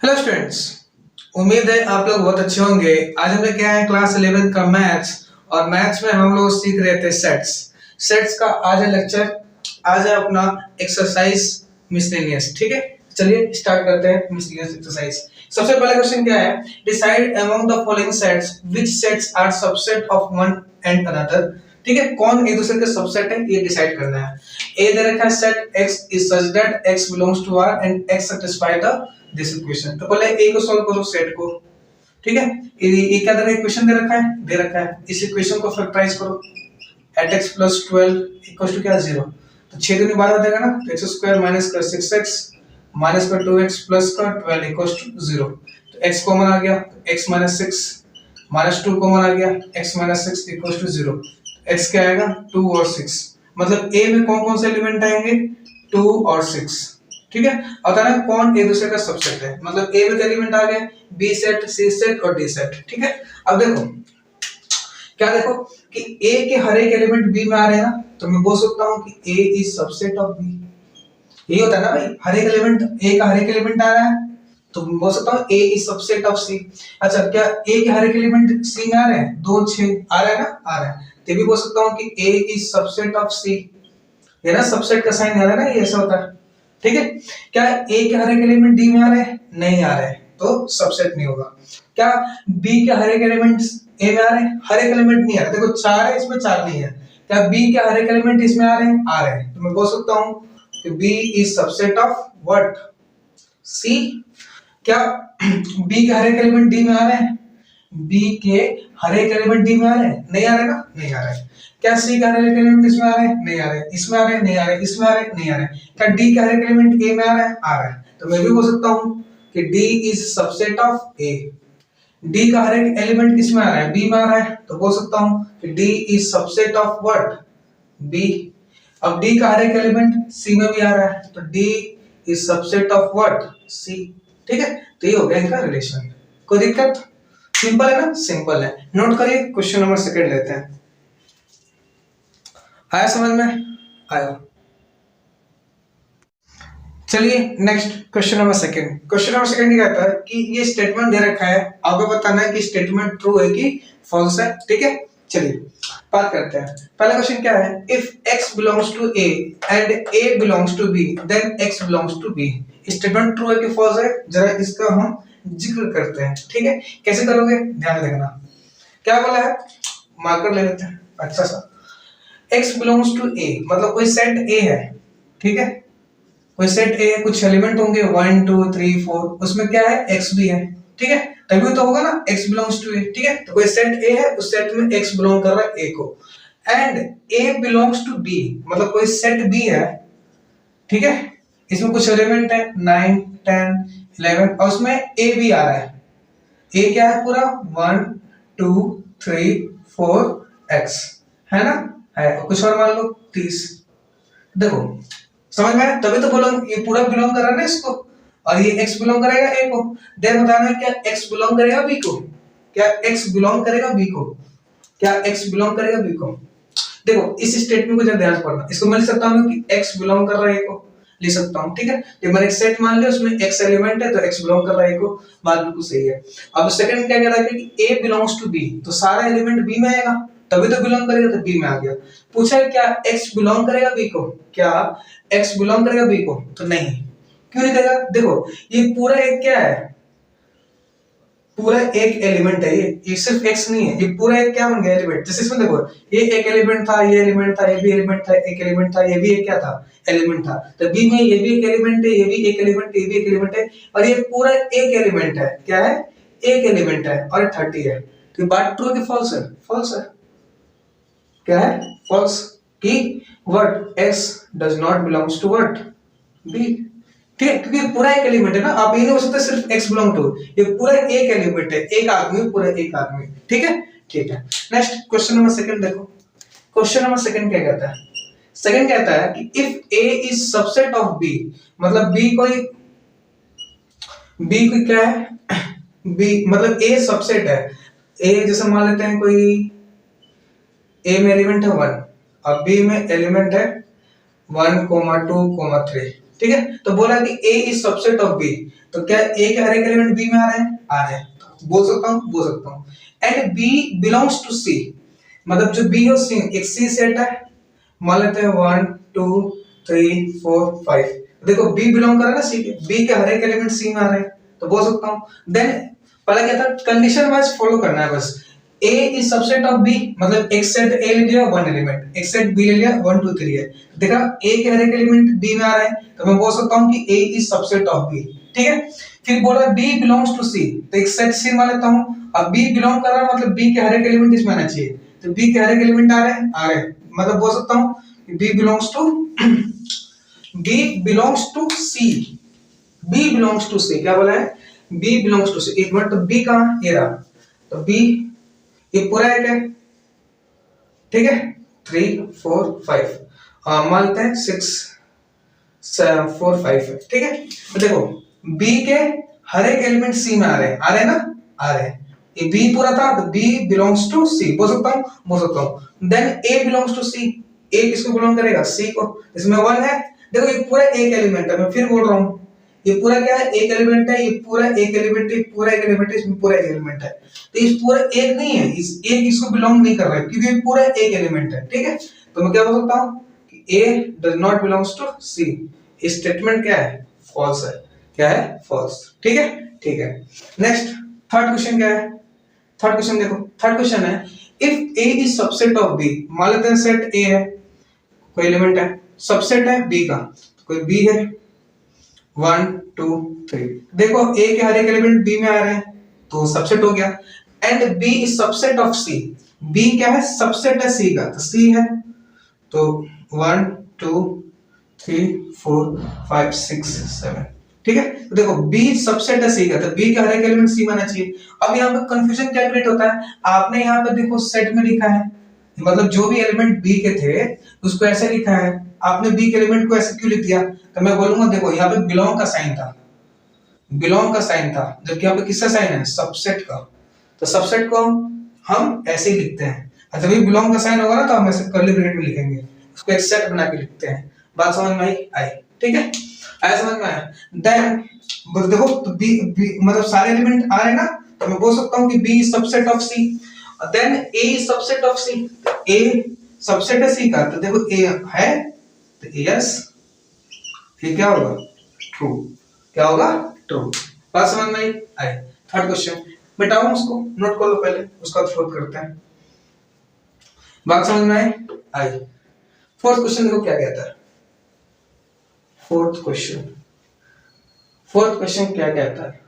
Hello students, उम्मीद है आप लोग बहुत अच्छे होंगे। आज हम लोग क्या है क्लास 11 का मैथ्स, और मैथ्स में हम लोग सीख रहे थे सेट्स का आज है लेक्चर। आज है अपना एक्सरसाइज मिसलेनियस। ठीक है, चलिए स्टार्ट करते हैं मिसलेनियस एक्सरसाइज। सबसे पहला क्वेश्चन क्या है, decide among the following sets which sets are subset of one and another. ठीक है, कौन एक दूसरे के सबसेट है ये डिसाइड करना है। ए दे रखा है set x is such that x belongs to R and x satisfy the this equation. तो पहले ए को सॉल्व करो सेट को। ठीक है, ये क्या दे रखा है, इक्वेशन दे रखा है। इस इक्वेशन को फैक्टराइज करो। 8x + 12 = क्या 0। तो 6 दूनी 12 हो जाएगा ना, तो x² माइनस कर 6x माइनस कर 2x प्लस कर 12 = 0। तो x कॉमन आ गया, x - 6 माइनस 2 कॉमन आ गया, x - 6 = 0। x क्या आएगा 2 और 6। मतलब a में कौन कौन से एलिमेंट आएंगे 2 और 6। ठीक है, और बताना कौन एक दूसरे का सबसेट है। मतलब a में एलिमेंट आ गए b सेट, c सेट और d सेट। ठीक है, अब देखो क्या, देखो कि a के हर एक एलिमेंट b में आ रहे हैं ना, तो मैं बोल सकता हूं कि a is subset of b। यही होता है ना भाई, हर एक एलिमेंट a का हर एक एलिमेंट आ रहा है, तो मैं बोल सकता हूं a is subset of c। अच्छा, क्या a के हर एक एलिमेंट c में आ रहे हैं 2 6 आ रहा है ना, आ रहा है, तो भी बोल सकता हूं कि a is subset of c। ये ना सबसेट का साइन आ रहा है ना, ये ऐसा होता है। ठीक है, क्या a के हर एक एलिमेंट d में आ रहे हैं, नहीं आ रहे हैं, तो सबसेट नहीं होगा। क्या b के हर एक एलिमेंट a में आ रहे हैं, हर एक एलिमेंट नहीं आ रहा। देखो 4 है, इसमें 4 नहीं है। क्या b के हर एक एलिमेंट इसमें आ रहे हैं, आ रहे हैं, तो मैं बोल सकता हूं कि b is subset of what c। क्या b के हर एक एलिमेंट d में आ रहे हैं, b के हर एक एलिमेंट d में आ रहे हैं, नहीं आ रहे ना, नहीं आ रहे। क्या c के हर एक एलिमेंट इसमें आ रहे हैं, नहीं आ रहे, इसमें आ रहे हैं, नहीं आ रहे, इसमें आ रहे हैं, नहीं आ रहे। क्या d के हर एक एलिमेंट a में आ रहा है, आ रहा है, तो मैं भी बोल सकता हूं कि d is subset of a। d का हर एक एलिमेंट किसमें आ रहा है, b में आ रहा है, तो बोल सकता हूं कि d is subset of what b। अब d का हर एक एलिमेंट c में भी आ रहा है, तो d is subset of what c। ठीक है, तो ये हो गया इनका रिलेशन। कोई दिक्कत? सिंपल है ना, सिंपल है। नोट करिए, क्वेश्चन नंबर सेकंड लेते हैं। आया समझ में? आया। चलिए next question number second. Question number second ये कहता है कि ये स्टेटमेंट दे रखा है, आपको बताना है कि स्टेटमेंट ट्रू है कि फॉल्स है। ठीक है, चलिए बात करते हैं। पहला क्वेश्चन क्या है, if x belongs to a and a belongs to b then x belongs to b। Statement true है कि फॉल्स है, जरा इसका हम जिक्र करते हैं। ठीक है, कैसे करोगे ध्यान देखना। क्या बोला है, मार्कर ले लेते हैं अच्छा सा। x बिलोंग्स टू a मतलब कोई सेट a है। ठीक है, कोई सेट a है, कुछ एलिमेंट होंगे 1 2 3 4, उसमें क्या है x भी है। ठीक है, तभी तो होगा ना x बिलोंग्स टू a। ठीक है, तो कोई सेट a है, उस सेट में x बिलोंग कर रहा है a को, and a belongs to b मतलब कोई सेट b है। ठीक है, इसमें कुछ एलिमेंट है 9 10 11 और उसमें a भी आ रहा है। a क्या है पूरा 1 2 3 4 x है ना, है, और कुछ और मान लो 30। देखो समझ में, तभी तो बोलो ये पूरा बिलोंग कर रहा है ना इसको, और ये x बिलोंग करेगा a को। देन बताना है क्या x बिलोंग करेगा b को, क्या x बिलोंग करेगा b को, क्या x बिलोंग करेगा b को। देखो इस स्टेटमेंट को जरा ध्यान से पढ़ना। इसको मैं लिख सकता हूं कि x बिलोंग कर रहा है a को, लिख सकता हूं। ठीक है, ये मैंने एक सेट मान लिया, उसमें x एलिमेंट है, तो x बिलोंग कर रहा है a को, बात बिल्कुल सही है। अब सेकंड क्या कह रहा है कि a बिलोंग्स टू b, तो सारा एलिमेंट b में आएगा, तभी तो बिलोंग करेगा, तो b में आ गया। पूछा है क्या x बिलोंग करेगा b को, क्या x बिलोंग करेगा b को, तो नहीं। क्यों नहीं करेगा, देखो ये पूरा एक क्या है, पूरा एक एलिमेंट है, ये सिर्फ x नहीं है, ये पूरा एक क्या बन गया एलिमेंट। जैसे इसमें देखो ये एक एलिमेंट था, ये एलिमेंट था, ये भी एलिमेंट था, एक एलिमेंट था, ये भी एक क्या था एलिमेंट था, तो b में ये भी एक एलिमेंट है, ये भी एक एलिमेंट है, ये भी एक एलिमेंट है, और ये पूरा एक एलिमेंट है। क्या है, एक एलिमेंट है, और 30 है। तो ये बात ट्रू है कि फॉल्स है, फॉल्स है। क्या है, फॉल्स, कि what x does not belongs to what b। ठीक है, क्योंकि पूरा एक एलिमेंट है ना, आप ये नहीं हो सकता सिर्फ x बिलोंग टू, ये पूरा एक एलिमेंट है, एक आदमी, पूरा एक आदमी। ठीक है, ठीक है। नेक्स्ट क्वेश्चन नंबर सेकंड देखो। क्वेश्चन नंबर सेकंड क्या कहता है, सेकंड कहता है कि if a is subset of b मतलब b कोई क्या है, b मतलब a सबसेट है। a जैसे मान लेते हैं कोई a में एलिमेंट है 1 और b में एलिमेंट है 1 2 3। ठीक है। तो बोला कि ए इज सबसेट ऑफ बी, तो क्या ए के हर एक एलिमेंट बी में आ रहे हैं? आ रहे हैं। तो बोल सकता हूँ एंड बी बिलोंग्स टू सी, मतलब जो बी और सी एक सी सेट है, मान लेते हैं 1 2 3 4 5, देखो बी बिलोंग कर रहा है ना सी के, बी के हर एक एलिमेंट सी में आ रहे हैं, तो बोल सकता हूँ। देन पहले क्या था, कंडीशन वाइज फॉलो करना है बस। A is subset of B, मतलब एक सेट A ले लिया 1 एलिमेंट, एक सेट B ले लिया 1 2 3 है, देखा A के हर एक एलिमेंट B में आ रहा है, तो मैं बोल सकता हूँ कि A is subset of B, ठीक है। फिर बोला B बिलोंग्स टू C, तो एक सेट C मान लेता हूँ, अब B बिलोंग कर रहा है मतलब B के हर एक एलिमेंट इसमें आना चाहिए, तो B के हर एक एलिमेंट आ रहे हैं, मतलब बोल सकता हूँ कि B belongs to C, B belongs to C, क्या बोला है? B बिलोंग्स टू C, एक मिनट, तो B कहाँ? ये रहा, तो B ये पूरा एक है, ठीक है, 3 4 5, मानते हैं 6 4 5 है, ठीक है। तो देखो B के हर एक एलिमेंट C में आ रहे हैं ना, आ रहे हैं, ये B पूरा था, तो B बिलोंग्स टू C, बोल सकता हूँ। Then A belongs to C, A किसको बिलोंग करेगा? C को, इसमें 1 है, देखो ये पूरा एक एलिमेंट है, मैं फिर बोल रहा हूँ, ये पूरा क्या है? एक एलिमेंट है, ये पूरा एक एलिमेंट है, पूरा एक एलिमेंट है, इसमें पूरा एक एलिमेंट है, तो इस पूरा एक नहीं है, इस एक इसको बिलोंग नहीं कर रहा है, क्योंकि ये पूरा एक एलिमेंट है, ठीक है। तो मैं क्या बोल सकता हूँ कि A does not belongs to C, इस स्टेटमेंट क्या है? फॉल्स है, क्या है? फॉल्स, ठीक है, ठीक है। नेक्स्ट थर्ड क्वेश्चन क्या है? थर्ड क्वेश्चन देखो, थर्ड क्वेश्चन है if A is subset of B, मान लेते हैं सेट A है, कोई एलिमेंट है, सबसेट है B का, तो कोई B है 1 2 3, देखो A के हर एक एलिमेंट B में आ रहे हैं, तो सबसेट हो गया। And B is subset of C, B क्या है? सबसेट है C का, तो C है, तो 1 2 3 4 5 6 7, ठीक है। तो देखो B सबसेट है C का, तो B का हर एक एलिमेंट C में आना चाहिए। अब यहाँ पे कंफ्यूजन क्या क्रिएट होता है, आपने यहाँ पे देखो सेट में लिखा है, मतलब जो भी एलिमेंट B के थे उसको ऐसे लिखा है, आपने B के एलिमेंट को ऐसे क्यों लिख दिया? तो मैं बोलूंगा देखो यहाँ पे बिलोंग का साइन था, बिलोंग का साइन था, जबकि यहाँ पे किसका साइन है? सबसेट का, तो सबसेट को हम ऐसे ही लिखते हैं, जब भी बिलोंग का साइन होगा ना तो हम ऐसे कर्ली ब्रैकेट में लिखेंगे, उसको एक सेट बना के लिखते हैं। बात समझ में आई? ठीक है, आया समझ में? आया? देन देखो तो बी मतलब सारे एलिमेंट आ रहे हैं ना, तो मैं बोल सकता हूँ कि B is subset of C, then A is subset of C, A subset है C का, तो देखो A है, तो यस, ये क्या होगा? ट्रू, क्या होगा? ट्रू। बात समझ में आई? थर्ड क्वेश्चन मिटाओ, उसको नोट कर लो पहले, उसका सोल्व करते हैं। बात समझ में आई? फोर्थ क्वेश्चन देखो क्या कहता है, फोर्थ क्वेश्चन क्या कहता है?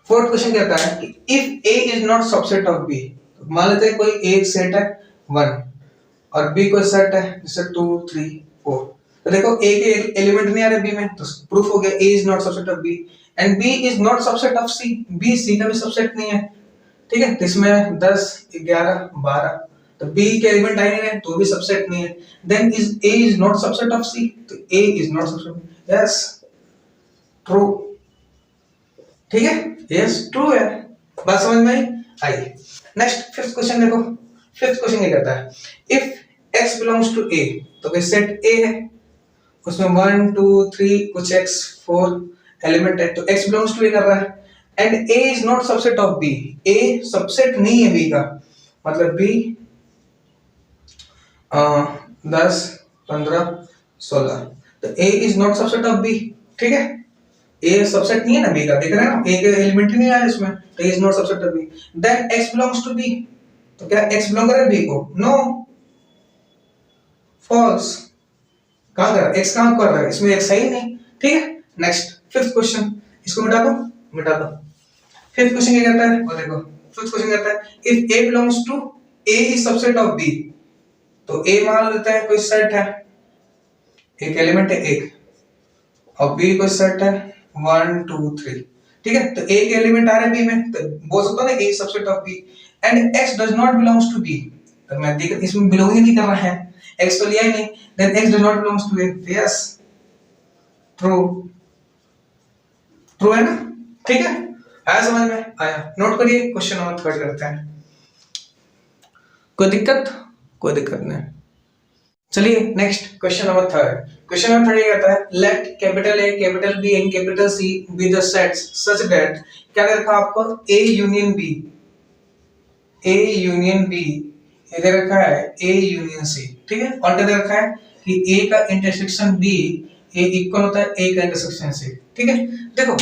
फोर्थ क्वेश्चन कहता है कि if A is not subset of B, मान लेते हैं कोई एक सेट है 1 और B कोई सेट है जैसे 2 3 4, तो देखो A के एलिमेंट नहीं आ रहे B में, तो प्रूफ हो गया A is not subset of B, and B is not subset of C, B C का भी सबसेट नहीं है, ठीक है। तो इसमें 10 11 12, तो B के एलिमेंट आ नहीं रहे तो भी सबसेट नहीं है, then is A is not subset of C, तो A is not subset, yes true, ठीक है, यस ट्रू है। बात समझ में आई? नेक्स्ट फिफ्थ क्वेश्चन देखो, फिफ्थ क्वेश्चन क्या कहता है, if x belongs to A, तो कोई सेट A है, उसमें 1 2 3 कुछ x 4 एलिमेंट है, तो x बिलोंग्स टू A कर रहा है, and A is not subset of B, A subset नहीं है B का, मतलब B 10 15 16, तो A is not subset of B, ठीक है। A सबसेट नहीं है ना B का, देख रहे हैं ना, A के एलिमेंट ही नहीं आया इसमें, तो is not subset of B। Then x belongs to B, तो क्या x बिलोंग करे B को? नो, फॉल्स, कहां कर रहा है x, कहां कर रहा है इसमें, x है ही नहीं, ठीक है। नेक्स्ट फिफ्थ क्वेश्चन, इसको मिटा दो, मिटा दो। फिफ्थ क्वेश्चन क्या कहता है वो देखो, फिफ्थ क्वेश्चन कहता है if A belongs to A is subset of B, तो A मान लेते हैं कोई सेट है, एक एलिमेंट है एक, और B कोई सेट है 1 2 3, ठीक है। तो A के एलिमेंट आ रहे हैं B में, तो बोल सकता हूं ना A is subset of B, and x does not belongs to B, तो मैं देख इसमें बिलोंग ही नहीं कर रहा है, x तो लिया ही नहीं, then x does not belongs to A, yes true, true है ना, ठीक है। आया समझ में? आया, नोट करिए, क्वेश्चन नंबर थर्ड करते हैं। कोई दिक्कत? कोई दिक्कत नहीं। चलिए next question number third. Question number third ये कहता है let capital A capital B and capital C be the sets such that, क्या दे रखा है आपको, A union B, A union B ये दे रखा है ए यूनियन सी, ठीक है, और क्या दे रखा है कि ए का इंटरसेक्शन बी ए इक्वल होता है ए का इंटरसेक्शन सी, ठीक है। देखो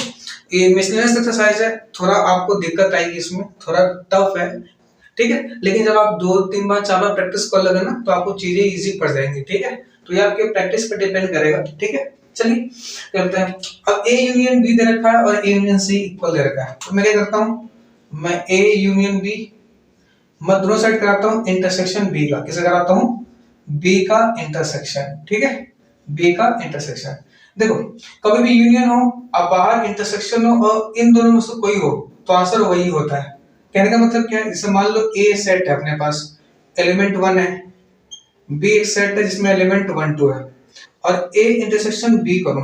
ये मिसलेनियस एक्सरसाइज है, थोड़ा आपको दिक्कत आएगी इसमें, थोड़ा टफ है, ठीक है, लेकिन जब आप 2 3 बार 4 बार प्रैक्टिस कर लोगे ना तो आपको चीजें इजी पड़ जाएंगी, ठीक है। तो ये आपके प्रैक्टिस पे डिपेंड करेगा, ठीक है। चलिए करते हैं। अब ए यूनियन बी दे रखा है और ए यूनियन सी इक्वल दे रखा है, तो मैं क्या करता हूँ, मैं ए यूनियन बी मैं दोनों साइड कराता हूँ इंटरसेक्शन बी का, किसे कराता हूँ, बी का इंटरसेक्शन, ठीक है, बी का इंटरसेक्शन। देखो कभी भी यूनियन हो, अब बाहर इंटरसेक्शन हो और इन दोनों में से कोई हो तो आंसर वही होता है। कहने का मतलब क्या है, जैसे मान लो ए सेट है अपने पास, एलिमेंट 1 है, बी एक सेट है जिसमें एलिमेंट 1 2 है, और ए इंटरसेक्शन बी करूं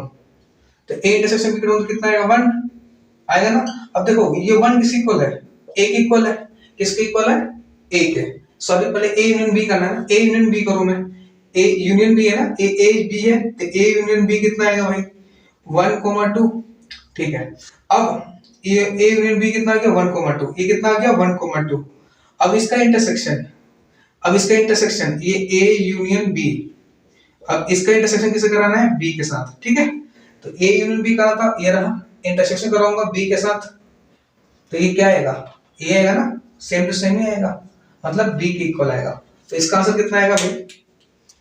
तो ए इंटरसेक्शन बी करूं तो कितना आएगा, 1 आएगा ना। अब देखो ये 1 किस इक्वल है, ए के इक्वल है, किसके इक्वल है, ए के, सॉरी पहले ए यूनियन बी करना है, ए यूनियन बी करूं मैं, ए यूनियन बी है ना, ए बी है तो ए यूनियन बी कितना आएगा भाई, 1 2, ठीक है। अब ये ए यूनियन बी कितना आ गया, 1 2, ये कितना आ गया 1 2। अब इसका इंटरसेक्शन, अब इसका इंटरसेक्शन ये ए यूनियन बी, अब इसका इंटरसेक्शन किसे कराना है, बी के साथ, ठीक है। तो ए यूनियन बी कहा था, ये रहा, इंटरसेक्शन कराऊंगा बी के साथ, तो ये क्या आएगा, ये आएगा ना, सेम टू सेम ही आएगा, मतलब बी के इक्वल आएगा। तो इसका आंसर कितना आएगा भाई,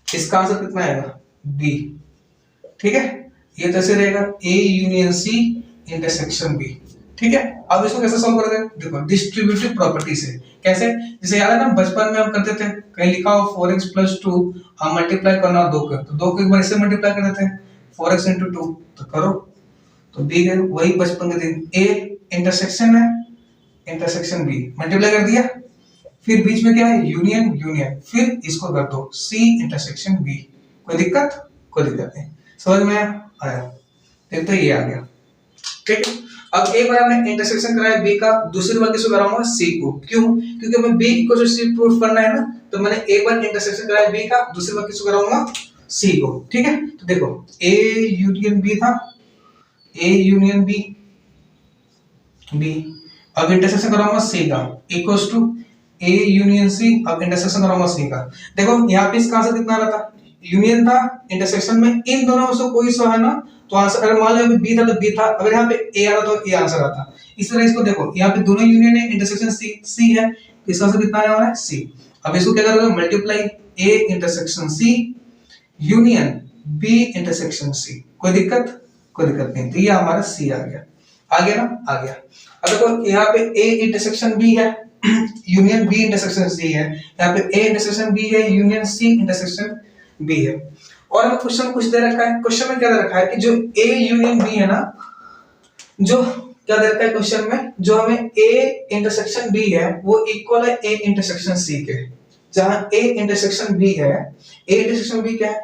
इसका आंसर कितना आएगा, बी, ठीक है। ये तो ऐसे रहेगा A union C intersection B, ठीक है। अब इसको कैसे सॉल्व करेंगे, देखो डिस्ट्रीब्यूटिव प्रॉपर्टी से, कैसे, जैसे याद है ना बचपन में हम करते थे, कहीं लिखा हो 4x + 2 हम मल्टीप्लाई करना 2 के, तो 2 को एक बार इससे मल्टीप्लाई कर देते हैं 4x × 2, तो करो, तो बी गए, वही बचपन के दिन, ए इंटरसेक्शन है, इंटरसेक्शन बी मल्टीप्लाई कर दिया, फिर बीच में क्या है, यूनियन यूनियन, फिर इसको कर दो सी इंटरसेक्शन बी, कोई दिक्कत, कोई दिक्कत नहीं, समझ में आया, देखते ये आ गया, ठीक है। अब एक बार हमने इंटरसेक्शन कराया बी का, दूसरी बार किसको कराऊंगा, सी को, क्यों, क्योंकि हमें B equal to C proof करना है ना, तो मैंने एक बार इंटरसेक्शन कराया बी का, दूसरी बार किसको कराऊंगा, सी को, ठीक है। तो देखो ए यूनियन बी था, ए यूनियन बी, बी, अब इंटरसेक्शन कराऊंगा सी का, equals to A union C, अब इंटरसेक्शन कराऊंगा सी का। देखो यहाँ पे इसका आंसर कितना आ रहा था, यूनियन था, इंटरसेक्शन में इन दोनों में से कोई सा है ना, तो आंसर, अगर मान लो बी था तो बी था, अगर यहाँ पे ए आ रहा तो ए आंसर आता। इस तरह इसको देखो, यहाँ पे दोनों यूनियन है, इंटरसेक्शन सी है, तो इसका आंसर कितना आने वाला है, सी। अब इसको क्या करोगे, multiply A intersection C union B intersection C, कोई दिक्कत, कोई दिक्कत नहीं, तो ये हमारा सी आ गया, आ गया ना, आ गया। अब देखो यहाँ पे ए इंटरसेक्शन बी है, यूनियन बी इंटरसेक्शन सी है, यहाँ पे ए इंटरसेक्शन बी है, यूनियन सी इंटरसेक्शन बी है। और हमें क्वेश्चन कुछ दे रखा है, क्वेश्चन में क्या दे रखा है कि जो ए यूनियन बी है ना, जो क्या दे रखा है क्वेश्चन में, जो हमें ए इंटरसेक्शन बी है वो इक्वल है ए इंटरसेक्शन सी के, जहां ए इंटरसेक्शन बी है, ए इंटरसेक्शन बी क्या है,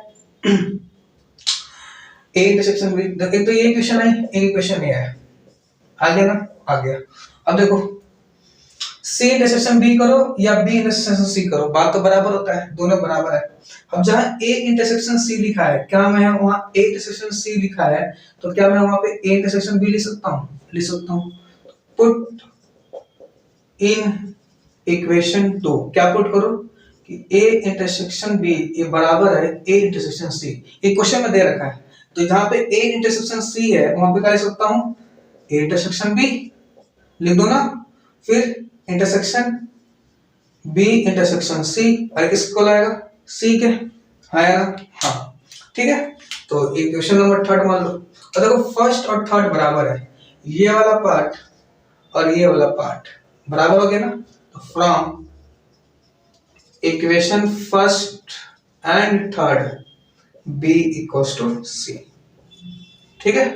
ए इंटरसेक्शन बी, एक तो ये क्वेश्चन है, एक क्वेश्चन ये है, आ गया ना, आ गया। अब देखो सी इंटरसेक्शन बी करो या बी इंटरसेक्शन सी करो, बात तो बराबर होता है, दोनों बराबर है। अब जहां ए इंटरसेक्शन सी लिखा है, क्या मैं वहां ए इंटरसेक्शन सी लिखा है, तो क्या मैं वहां पे ए इंटरसेक्शन बी लिख सकता हूं, लिख सकता हूं। पुट इन इक्वेशन 2, क्या पुट करो कि ए इंटरसेक्शन बी ये बराबर है ए इंटरसेक्शन सी, ये क्वेश्चन में दे रखा है, तो जहां पे ए इंटरसेक्शन सी है वहां पे क्या लिख सकता हूं, ए इंटरसेक्शन बी लिख दो ना, फिर इंटरसेक्शन बी इंटरसेक्शन सी, और किसको लाएगा, सी के आएगा, हाँ ठीक है। तो इक्वेशन नंबर 3 मान लो, और देखो फर्स्ट और थर्ड बराबर है, ये वाला पार्ट और ये वाला पार्ट बराबर हो गया ना, तो from equation first and third B equals to C, ठीक है।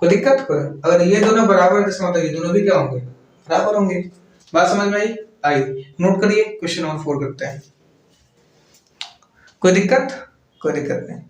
कोई दिक्कत, कोई, अगर ये दोनों बराबर है तो मतलब ये दोनों भी क्या होंगे, बराबर होंगे। बात समझ में आई, नोट करिए, क्वेश्चन नंबर 4 करते हैं। कोई दिक्कत, कोई दिक्कत नहीं।